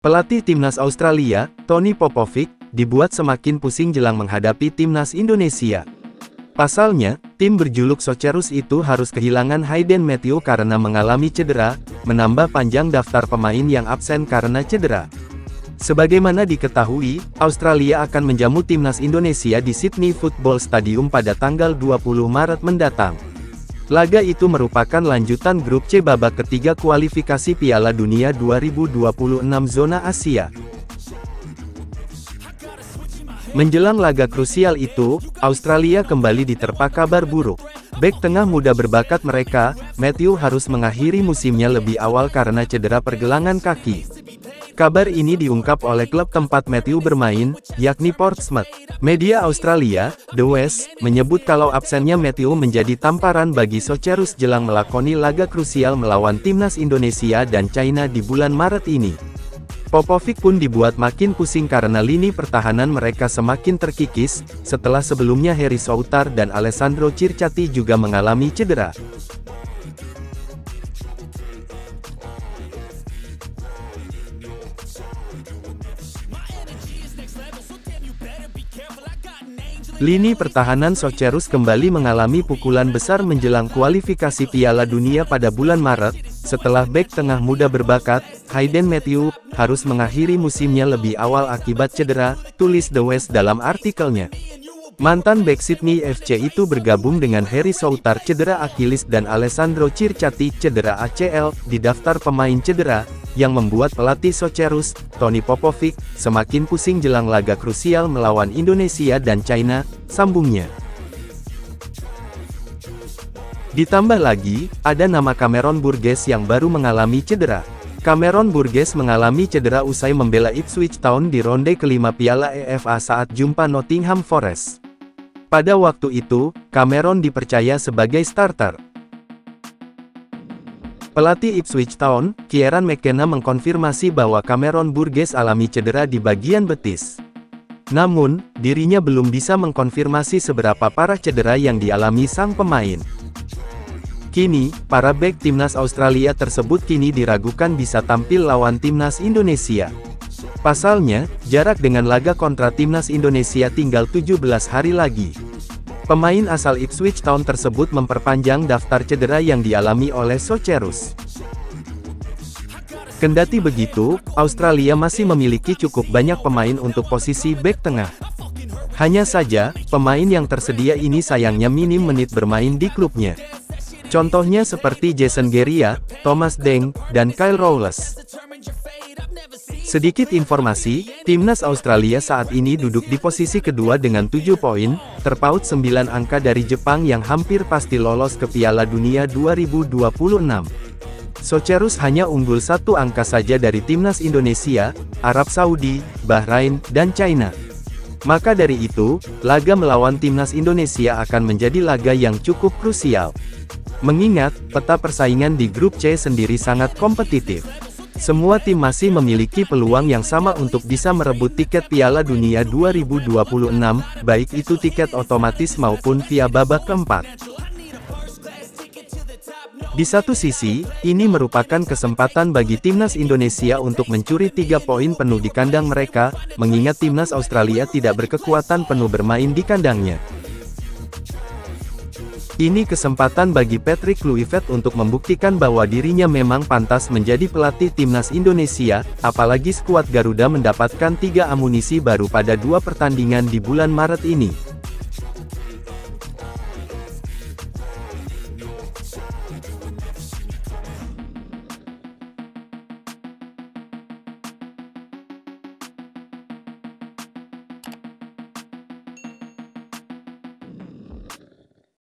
Pelatih timnas Australia, Tony Popovic, dibuat semakin pusing jelang menghadapi timnas Indonesia. Pasalnya, tim berjuluk Socceroos itu harus kehilangan Hayden Matthew karena mengalami cedera, menambah panjang daftar pemain yang absen karena cedera. Sebagaimana diketahui, Australia akan menjamu timnas Indonesia di Sydney Football Stadium pada tanggal 20 Maret mendatang. Laga itu merupakan lanjutan grup C babak ketiga kualifikasi Piala Dunia 2026 zona Asia. Menjelang laga krusial itu, Australia kembali diterpa kabar buruk. Bek tengah muda berbakat mereka, Matthew harus mengakhiri musimnya lebih awal karena cedera pergelangan kaki. Kabar ini diungkap oleh klub tempat Matthew bermain, yakni Portsmouth. Media Australia, The West, menyebut kalau absennya Matthew menjadi tamparan bagi Socceroos jelang melakoni laga krusial melawan timnas Indonesia dan China di bulan Maret ini. Popovic pun dibuat makin pusing karena lini pertahanan mereka semakin terkikis, setelah sebelumnya Harry Souttar dan Alessandro Circati juga mengalami cedera. Lini pertahanan Socceroos kembali mengalami pukulan besar menjelang kualifikasi Piala Dunia pada bulan Maret, setelah bek tengah muda berbakat, Hayden Matthew, harus mengakhiri musimnya lebih awal akibat cedera, tulis The West dalam artikelnya. Mantan bek Sydney FC itu bergabung dengan Harry Souttar cedera Achilles dan Alessandro Circati cedera ACL, di daftar pemain cedera, yang membuat pelatih Socceroos, Tony Popovic, semakin pusing jelang laga krusial melawan Indonesia dan China, sambungnya. Ditambah lagi, ada nama Cameron Burgess yang baru mengalami cedera. Cameron Burgess mengalami cedera usai membela Ipswich Town di ronde kelima Piala EFA saat jumpa Nottingham Forest. Pada waktu itu, Cameron dipercaya sebagai starter. Pelatih Ipswich Town, Kieran McKenna mengkonfirmasi bahwa Cameron Burgess alami cedera di bagian betis. Namun, dirinya belum bisa mengkonfirmasi seberapa parah cedera yang dialami sang pemain. Kini, para bek timnas Australia tersebut kini diragukan bisa tampil lawan timnas Indonesia. Pasalnya, jarak dengan laga kontra timnas Indonesia tinggal 17 hari lagi. Pemain asal Ipswich Town tersebut memperpanjang daftar cedera yang dialami oleh Socceroos. Kendati begitu, Australia masih memiliki cukup banyak pemain untuk posisi bek tengah. Hanya saja, pemain yang tersedia ini sayangnya minim menit bermain di klubnya. Contohnya seperti Jason Geria, Thomas Deng, dan Kyle Rowles. Sedikit informasi, timnas Australia saat ini duduk di posisi kedua dengan 7 poin, terpaut 9 angka dari Jepang yang hampir pasti lolos ke Piala Dunia 2026. Socceroos hanya unggul 1 angka saja dari timnas Indonesia, Arab Saudi, Bahrain, dan China. Maka dari itu, laga melawan timnas Indonesia akan menjadi laga yang cukup krusial. Mengingat, peta persaingan di grup C sendiri sangat kompetitif. Semua tim masih memiliki peluang yang sama untuk bisa merebut tiket Piala Dunia 2026, baik itu tiket otomatis maupun via babak keempat. Di satu sisi, ini merupakan kesempatan bagi timnas Indonesia untuk mencuri 3 poin penuh di kandang mereka, mengingat timnas Australia tidak berkekuatan penuh bermain di kandangnya. Ini kesempatan bagi Patrick Kluivert untuk membuktikan bahwa dirinya memang pantas menjadi pelatih timnas Indonesia, apalagi skuad Garuda mendapatkan 3 amunisi baru pada 2 pertandingan di bulan Maret ini.